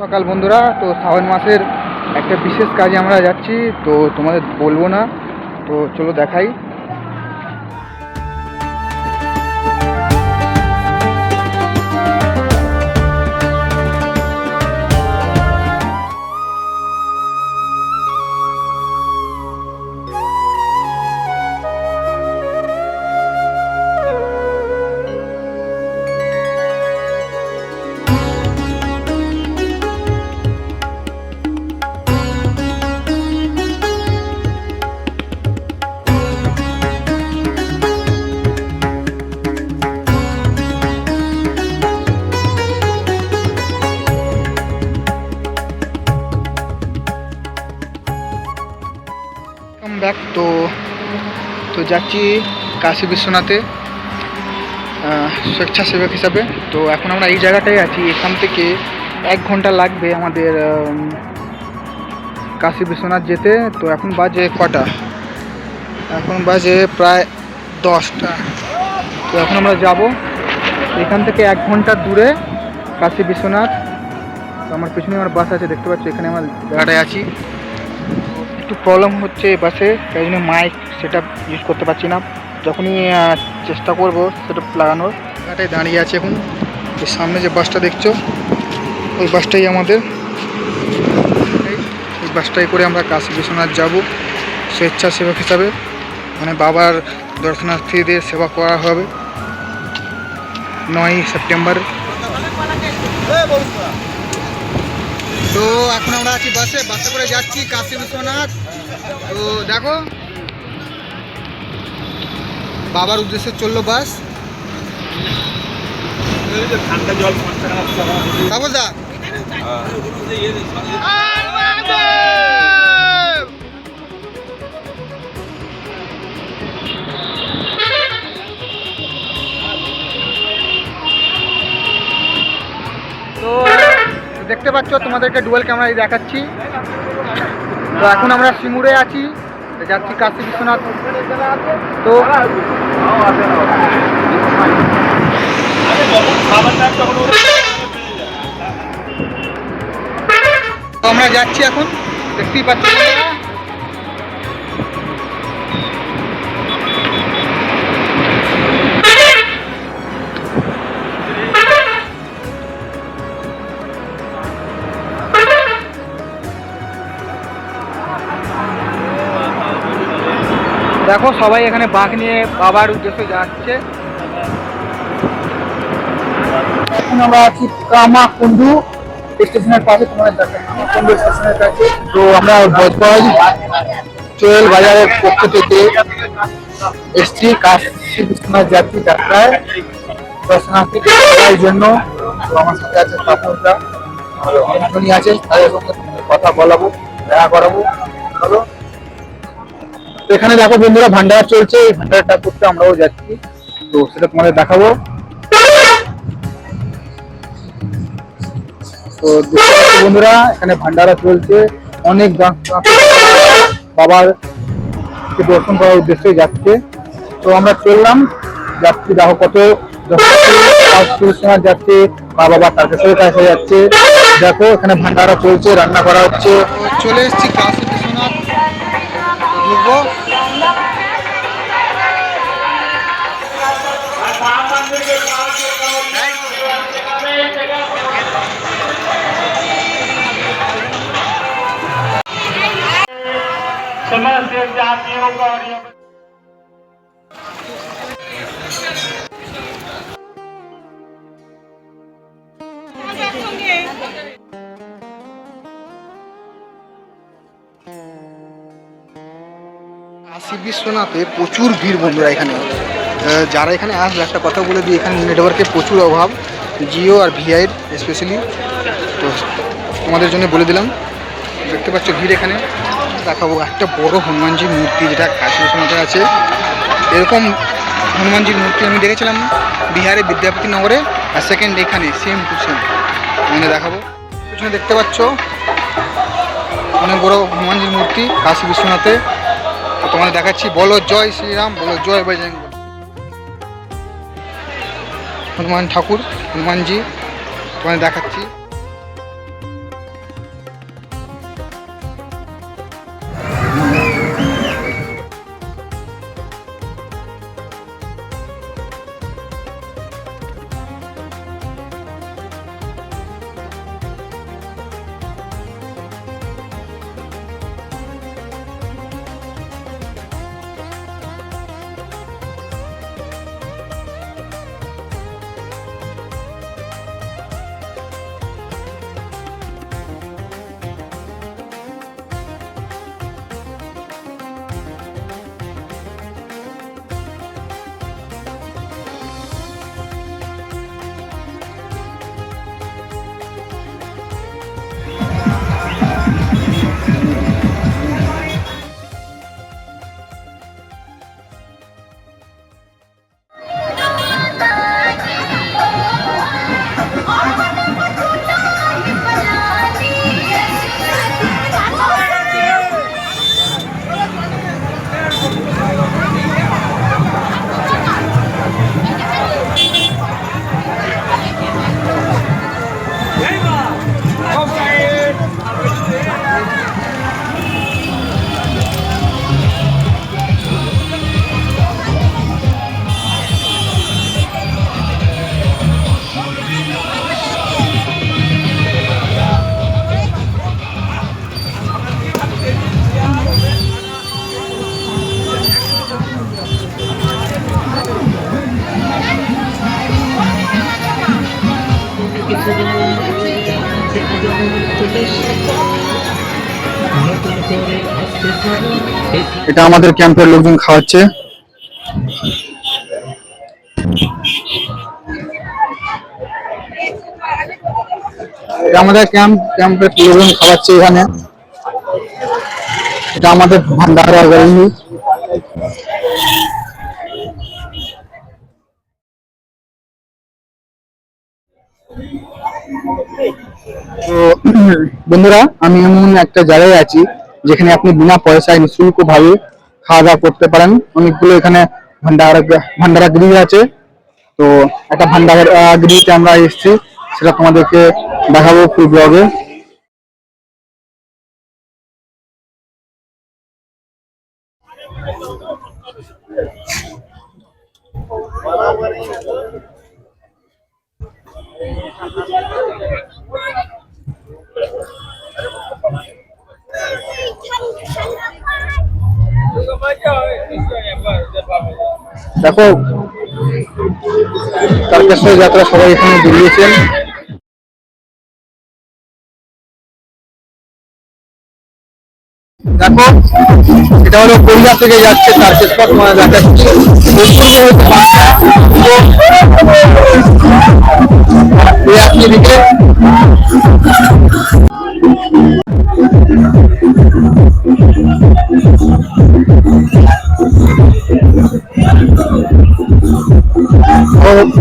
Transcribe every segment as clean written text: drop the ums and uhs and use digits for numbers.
সকাল বন্ধুরা, তো শ্রাবণ মাসের একটা বিশেষ কাজে আমরা যাচ্ছি, তো তোমাদের বলবো না, তো চলো দেখাই। ব্যাক তো তো যাচ্ছি কাশী বিশ্বনাথে স্বেচ্ছাসেবক হিসাবে। তো এখন আমরা এই জায়গাটায় আছি, এখান থেকে 1 ঘন্টা লাগবে আমাদের কাশী বিশ্বনাথ যেতে। তো এখন বাজে কটা? এখন বাজে প্রায় 10টা। তো এখন আমরা যাব এখান থেকে 1 ঘন্টা দূরে কাশী বিশ্বনাথ। তো আমার পেছনে আমার বাস আছে, দেখতে পাচ্ছি, এখানে আমার জায়গাটায় আছি। একটু প্রবলেম হচ্ছে এই বাসে, তাই জন্য মাইক সেটা ইউজ করতে পারছি না। যখনই চেষ্টা করব সেটা লাগানোর। জায়গাটায় দাঁড়িয়ে আছে এখন। এর সামনে যে বাসটা দেখছো, ওই বাসটাই আমাদের। এই বাসটাই করে আমরা কাশী বিশ্বনাথ যাব স্বেচ্ছাসেবক হিসাবে, মানে বাবার দর্শনার্থীদের সেবা করা হবে 9 সেপ্টেম্বর। তো এখন আমরা আছি বাসে করে যাচ্ছি কাশী বিশ্বনাথ। তো দেখো বাবার উদ্দেশ্যে চললো বাস। ঠান্ডা জল দা তো দেখতে পাচ্ছ, তোমাদেরকে ডুয়াল ক্যামেরায় দেখাচ্ছি। তো এখন আমরা সিমুরে আছি, যাচ্ছি কাশী বিশ্বনাথ। তো আমরা যাচ্ছি এখন, দেখতেই পাচ্ছি। দেখো সবাই এখানে বাঁক নিয়ে বাবার উদ্দেশ্যে যাচ্ছে। এখন আমরা আছি কামাকুণ্ডু স্টেশনের পাশে, তোমাদের দেখো কামাকুণ্ডু স্টেশনের কাছে। তো আমরা বজবজ চোয়েল বাজারের পক্ষ থেকে এসছি কাশী বিশ্বনাথ যাত্রী যাত্রায় দর্শনার্থীদের জন্য। তো আমার সাথে আছে স্থাপনরা, অনেকজনই আছে, তাদের সঙ্গে কথা বলাবো, দেখা করাবো। চলো, এখানে দেখো বন্ধুরা ভান্ডার চলছে, এই ভান্ডারটা করতে আমরাও যাচ্ছি, তো সেটা তোমাদের দেখাবো। তো বন্ধুরা এখানে ভান্ডারা চলছে, অনেক বাবার দর্শন করার উদ্দেশ্যে যাচ্ছে। তো আমরা চললাম, যাচ্ছি, দেখো কত যাচ্ছে, মা বাবা তারকেশ্বরের কাছে যাচ্ছে। দেখো এখানে ভান্ডারা চলছে, রান্না করা হচ্ছে। চলে এসেছি কাশী বিশ্বনাথ, ঢুকবো। समस्त जातियों का কাশী বিশ্বনাথে প্রচুর ভিড় বন্ধুরা। এখানে যারা এখানে আসবে, একটা কথা বলে দিই, এখানে নেটওয়ার্কের প্রচুর অভাব, জিও আর ভিআইয়ের স্পেশালি। তো তোমাদের জন্য বলে দিলাম। দেখতে পাচ্ছ ভিড়। এখানে দেখাবো একটা বড় হনুমানজির মূর্তি, যেটা কাশী বিশ্বনাথে আছে। এরকম হনুমানজির মূর্তি আমি দেখেছিলাম বিহারের বিদ্যাপতি নগরে, আর সেকেন্ড এখানে সেম টু সেম মানে দেখাবো। পিছনে দেখতে পাচ্ছ অনেক বড় হনুমানজির মূর্তি কাশী বিশ্বনাথে। তো তোমাদের দেখাচ্ছি। বলো জয় শ্রীরাম, বলো জয় বজরং। হনুমান ঠাকুর, হনুমানজি তোমাদের দেখাচ্ছি। এটা আমাদের ক্যাম্পের লোকজন খাওয়াচ্ছে। এটা আমাদের ক্যাম্পের লোকজন খাওয়াচ্ছে এখানে। এটা আমাদের ভান্ডারা গাড়ি। তো বন্ধুরা, আমি এমন একটা জায়গায় আছি যেখানে আপনি বিনা পয়সায় নিঃশুল্ক ভাবে খাওয়া দাওয়া করতে পারেন। অনেকগুলো এখানে ভান্ডারা গৃহ আছে। তো একটা ভান্ডারা গৃহতে আমরা এসেছি, সেটা তোমাদেরকে দেখাবো ফুল ব্লগে। দেখো, তারকেশ্বর যাত্রা সবাই এখানে বেরিয়েছেন। দেখো, এটা হলো কলকাতা থেকে যাচ্ছে তারকেশ্বর, তোমার দেখাচ্ছি। দিকে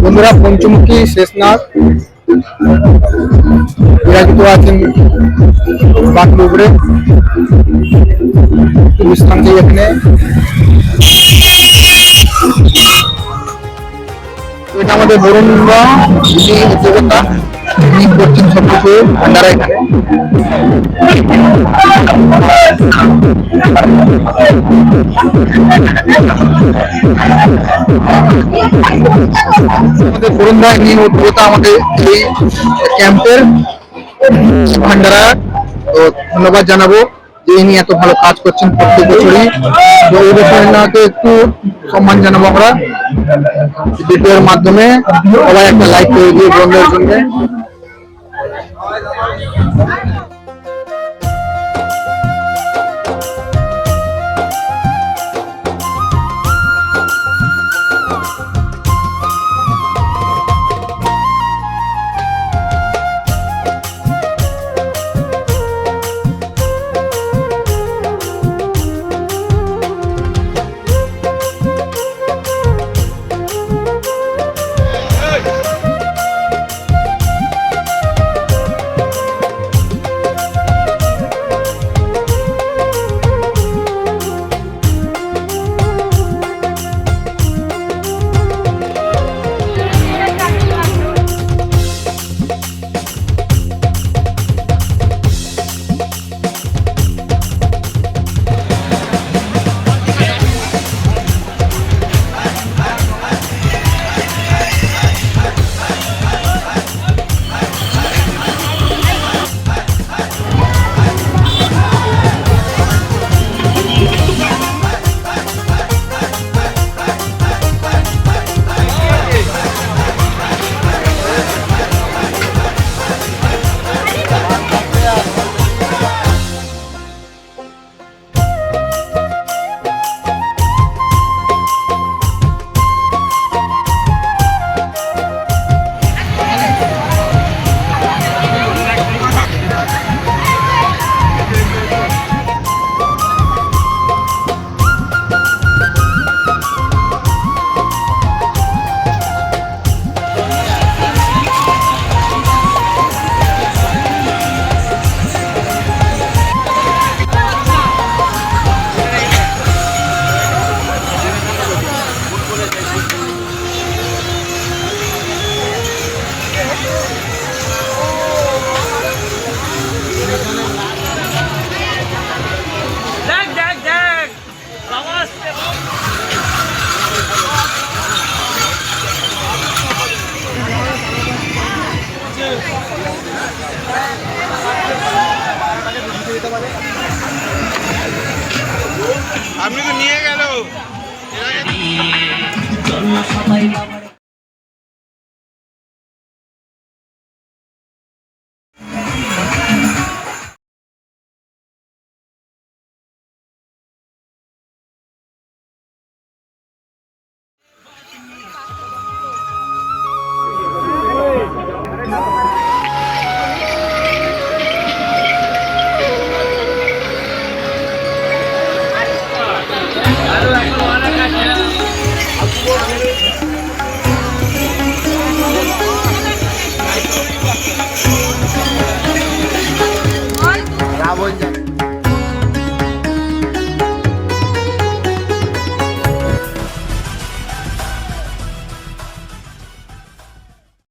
বন্ধুরা, পঞ্চমুখী শেষনাথ বিরাজিত আছেন বাঁকুড় উপরে। বিশ্রাম দিয়ে এখানে এটা আমাদের বরুণরা উদ্যোক্তা, তিনি করছেন সবকিছু ভান্ডারা এখানে। আমাদের বরুণরা নিয়ে উদ্যোক্তা আমাদের এই ক্যাম্পের ভান্ডারা। তো ধন্যবাদ জানাবো যে ইনি এত ভালো কাজ করছেন প্রত্যেক বছরই। তো এই বছর এনাকে একটু সম্মান জানাবো আমরা ভিডিওর মাধ্যমে। সবাই একটা লাইক করে দিয়ে বন্ধুদের জন্য। আপনি তো নিয়ে গেল